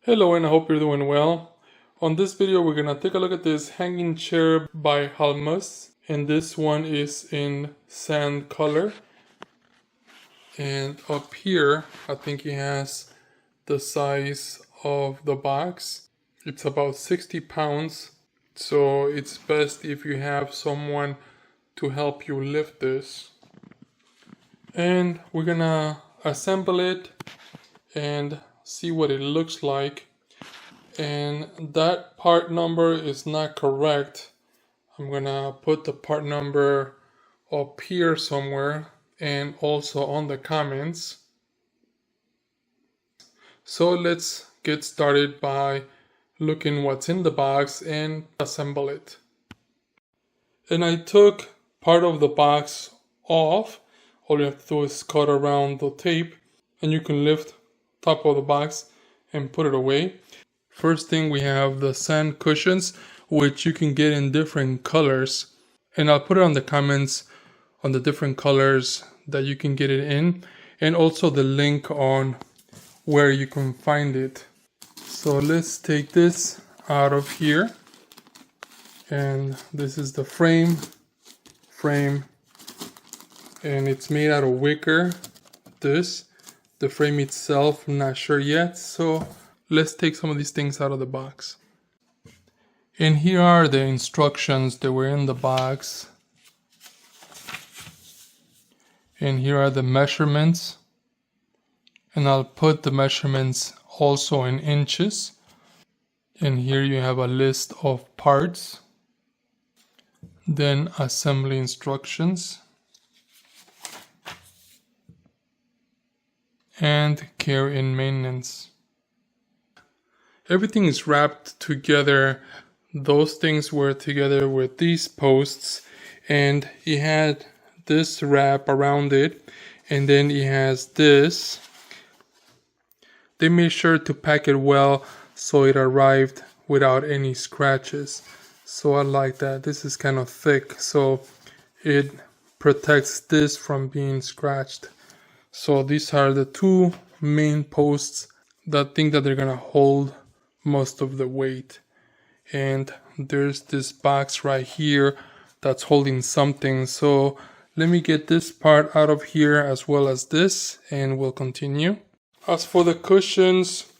Hello, and I hope you're doing well. On this video we're gonna take a look at this hanging chair by Halmus, and this one is in sand color. And up here I think he has the size of the box. It's about 60 pounds, so it's best if you have someone to help you lift this. And we're gonna assemble it and see what it looks like. And that part number is not correct. I'm gonna put the part number up here somewhere and also on the comments. So let's get started by looking what's in the box and assemble it. And I took part of the box off. All you have to do is cut around the tape and you can lift top of the box and put it away. First thing, we have the sand cushions, which you can get in different colors, and I'll put it on the comments on the different colors that you can get it in, and also the link on where you can find it. So let's take this out of here, and this is the frame, and it's made out of wicker. The frame itself, I'm not sure yet, so let's take some of these things out of the box. And here are the instructions that were in the box. And here are the measurements. And I'll put the measurements also in inches. And here you have a list of parts. Then assembly instructions. And care and maintenance. Everything is wrapped together. Those things were together with these posts, and he had this wrap around it, and then he has this. They made sure to pack it well so it arrived without any scratches. So I like that. This is kind of thick, so it protects this from being scratched. So these are the two main posts that think that they're gonna hold most of the weight. And there's this box right here that's holding something. So let me get this part out of here as well as this, and we'll continue. As for the cushions,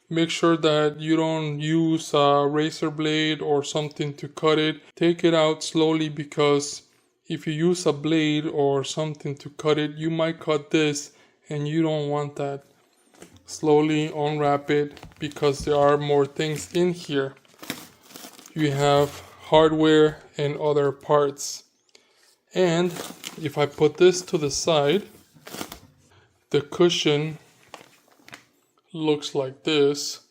make sure that you don't use a razor blade or something to cut it. Take it out slowly, because if you use a blade or something to cut it, you might cut this, and you don't want that. Slowly unwrap it, because there are more things in here. You have hardware and other parts. And if I put this to the side, the cushion looks like this.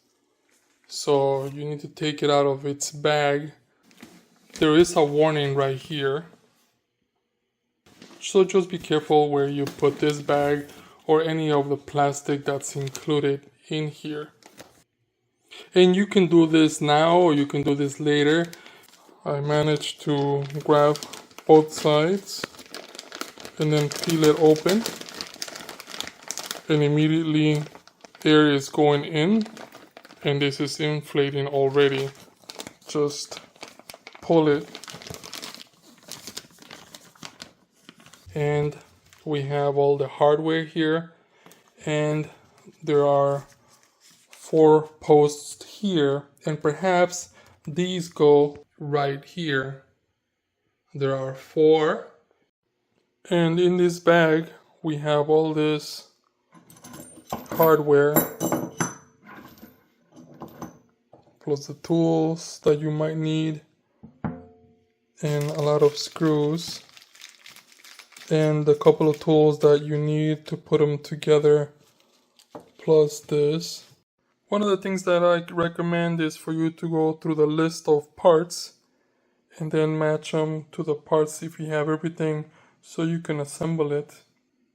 So you need to take it out of its bag. There is a warning right here. So just be careful where you put this bag or any of the plastic that's included in here. And you can do this now or you can do this later. I managed to grab both sides and then peel it open. And immediately air is going in, and this is inflating already. Just pull it. And we have all the hardware here, and there are 4 posts here, and perhaps these go right here. There are 4, and in this bag we have all this hardware plus the tools that you might need, and a lot of screws, and a couple of tools that you need to put them together, plus this. One of the things that I recommend is for you to go through the list of parts and then match them to the parts if you have everything, so you can assemble it.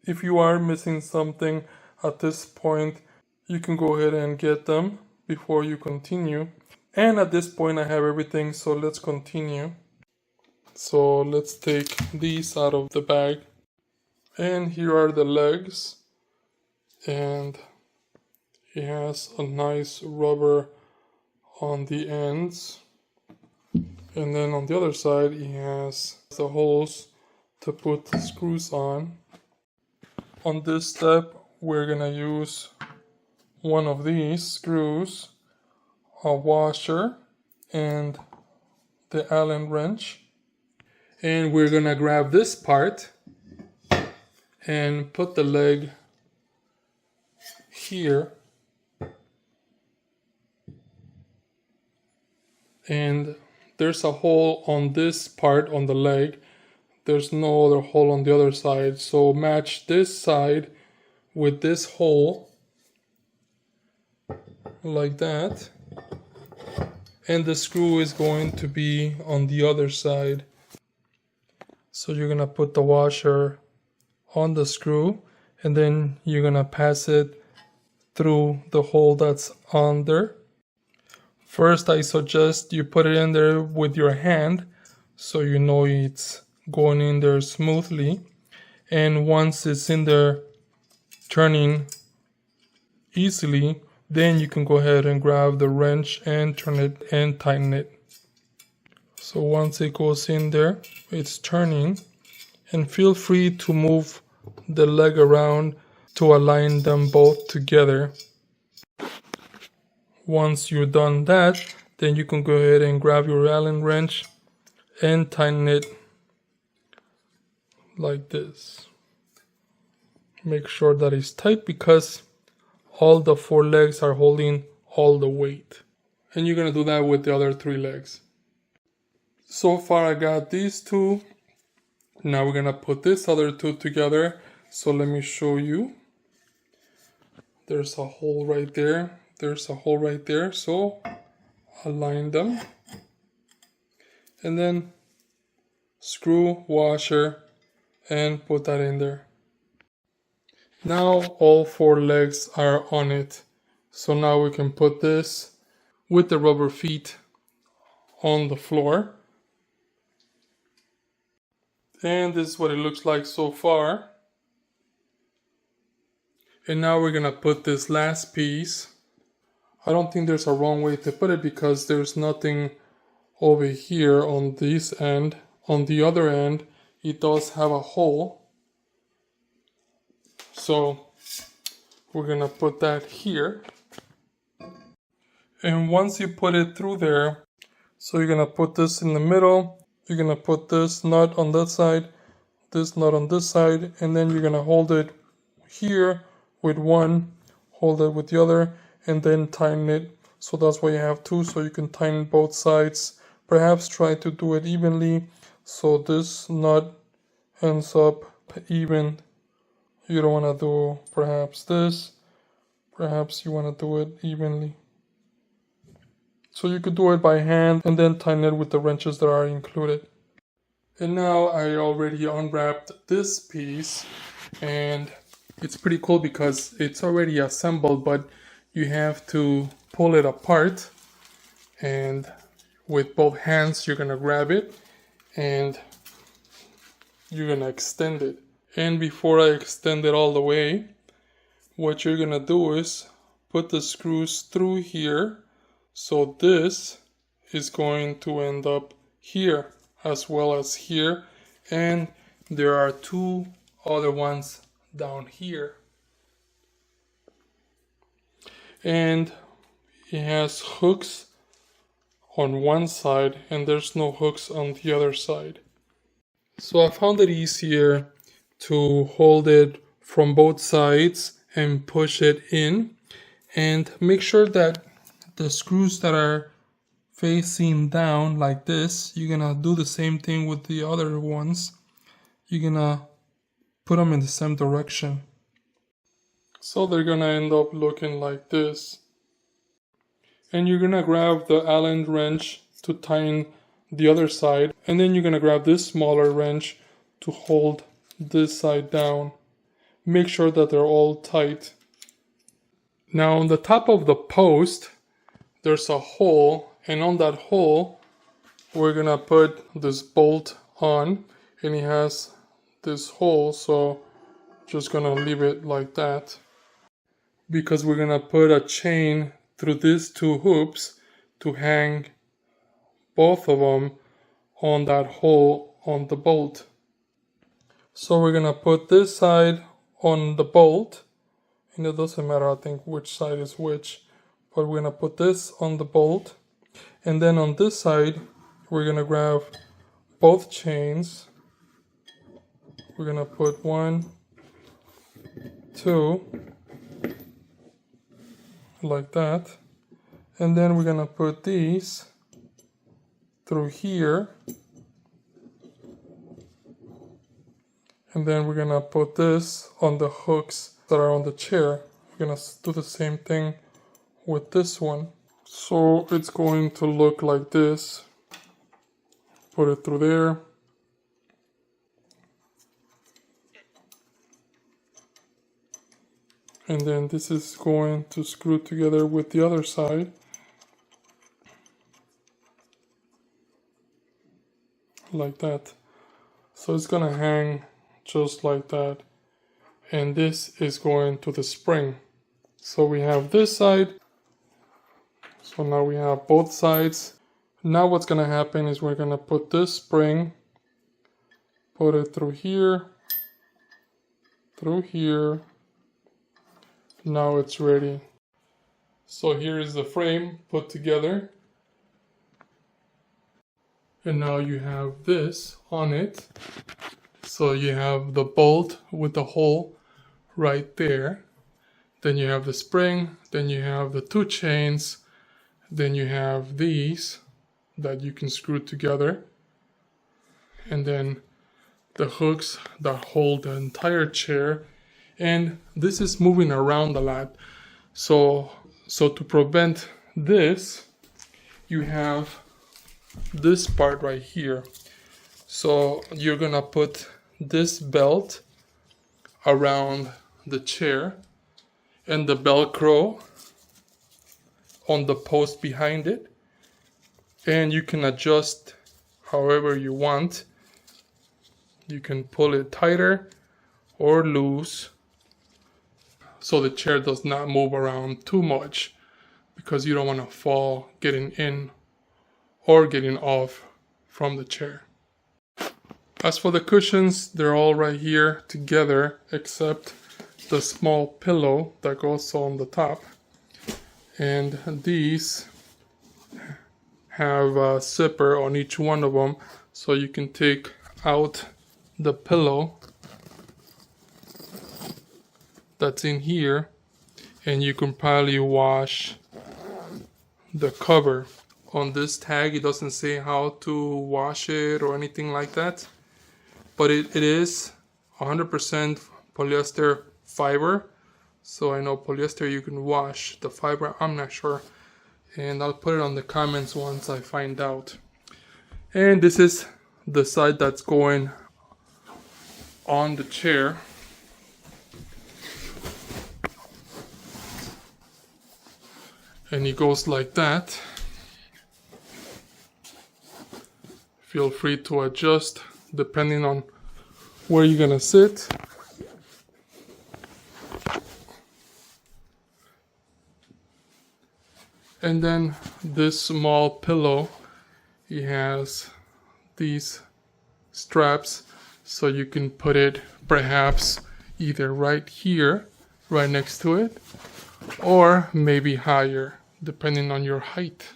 If you are missing something at this point, you can go ahead and get them before you continue. And at this point I have everything, so let's continue. So let's take these out of the bag. And here are the legs. And It has a nice rubber on the ends. And then on the other side, it has the holes to put the screws on. On this step, we're gonna use one of these screws, a washer, and the Allen wrench. And we're gonna grab this part and put the leg here. And there's a hole on this part on the leg. There's no other hole on the other side. So match this side with this hole like that. And the screw is going to be on the other side. So you're gonna put the washer on the screw and then you're gonna pass it through the hole that's on there. First, I suggest you put it in there with your hand so you know it's going in there smoothly. And once it's in there turning easily, then you can go ahead and grab the wrench and turn it and tighten it. So once it goes in there, it's turning, and feel free to move the leg around to align them both together. Once you're done that, then you can go ahead and grab your Allen wrench and tighten it like this. Make sure that it's tight because all the 4 legs are holding all the weight. And you're gonna do that with the other 3 legs. So far I got these 2. Now we're gonna put this other 2 together. So let me show you. There's a hole right there. There's a hole right there. So align them. And then screw, washer, and put that in there. Now all 4 legs are on it. So now we can put this with the rubber feet on the floor. And this is what it looks like so far. And now we're gonna put this last piece. I don't think there's a wrong way to put it because there's nothing over here on this end. On the other end, it does have a hole. So we're gonna put that here. And once you put it through there, so you're gonna put this in the middle. You're gonna put this nut on that side, this nut on this side, and then you're gonna hold it here with one, hold it with the other, and then tighten it. So that's why you have 2, so you can tighten both sides. Perhaps try to do it evenly so this nut ends up even. You don't want to do perhaps this. Perhaps you want to do it evenly. So you could do it by hand and then tighten it with the wrenches that are included. And now I already unwrapped this piece, and it's pretty cool because it's already assembled, but you have to pull it apart, and with both hands you're gonna grab it and you're gonna extend it. And before I extend it all the way, what you're gonna do is put the screws through here. So this is going to end up here as well as here, and there are 2 other ones down here. And it has hooks on one side and there's no hooks on the other side. So I found it easier to hold it from both sides and push it in, and make sure that the screws that are facing down like this, you're gonna do the same thing with the other ones. You're gonna put them in the same direction. So they're gonna end up looking like this. And you're gonna grab the Allen wrench to tighten the other side, and then you're gonna grab this smaller wrench to hold this side down. Make sure that they're all tight. Now on the top of the post, there's a hole, and on that hole, we're gonna put this bolt on, and it has this hole, so just gonna leave it like that. because we're gonna put a chain through these two hoops to hang both of them on that hole on the bolt. So we're gonna put this side on the bolt, and it doesn't matter I think which side is which, but we're gonna put this on the bolt, and then on this side we're gonna grab both chains. We're gonna put 1, 2, like that, and then we're gonna put these through here, and then we're gonna put this on the hooks that are on the chair. We're gonna do the same thing with this one. So it's going to look like this. Put it through there. And then this is going to screw together with the other side. Like that. So it's gonna hang just like that. And this is going to the spring. So we have this side. So now we have both sides. Now what's gonna happen is we're gonna put this spring, put it through here, Now it's ready. So here is the frame put together. And now you have this on it. So you have the bolt with the hole right there. Then you have the spring. Then you have the two chains. Then you have these that you can screw together. And then the hooks that hold the entire chair. And this is moving around a lot. So to prevent this, you have this part right here. So you're gonna put this belt around the chair and the Velcro on the post behind it, and you can adjust however you want. You can pull it tighter or loose so the chair does not move around too much, because you don't want to fall getting in or getting off from the chair. As for the cushions, they're all right here together except the small pillow that goes on the top. And these have a zipper on each one of them, so you can take out the pillow that's in here, and you can probably wash the cover. On this tag it doesn't say how to wash it or anything like that, but it is 100% polyester fiber. So I know polyester you can wash, the fiber I'm not sure, and I'll put it on the comments once I find out. And this is the side that's going on the chair. And it goes like that. Feel free to adjust depending on where you're gonna sit. And then this small pillow, it has these straps, so you can put it perhaps either right here, right next to it, or maybe higher, depending on your height.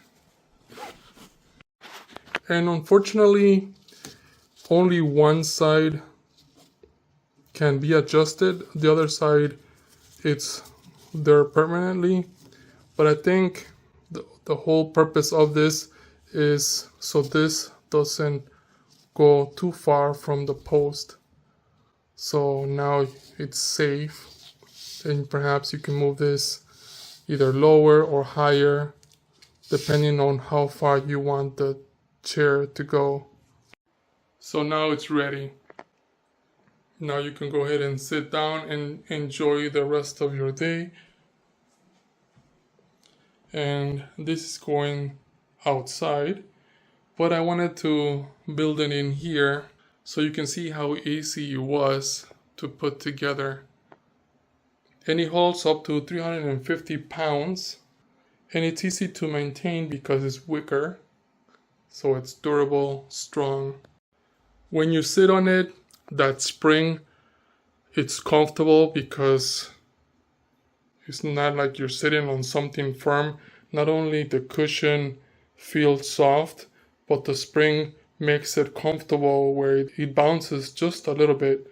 And unfortunately, only one side can be adjusted. The other side, it's there permanently. But I think the whole purpose of this is so this doesn't go too far from the post. So now it's safe. And perhaps you can move this either lower or higher, depending on how far you want the chair to go. So now it's ready. Now you can go ahead and sit down and enjoy the rest of your day. And this is going outside, but I wanted to build it in here so you can see how easy it was to put together. and it holds up to 350 pounds, and it's easy to maintain because it's wicker, so it's durable, strong. When you sit on it, that spring, it's comfortable because it's not like you're sitting on something firm. Not only the cushion feels soft, but the spring makes it comfortable where it bounces just a little bit.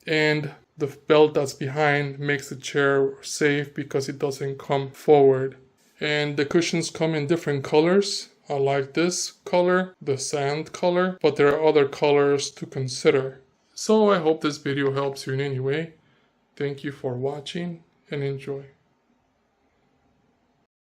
And the belt that's behind makes the chair safe because it doesn't come forward. And the cushions come in different colors. I like this color, the sand color, but there are other colors to consider. So I hope this video helps you in any way. Thank you for watching and enjoy.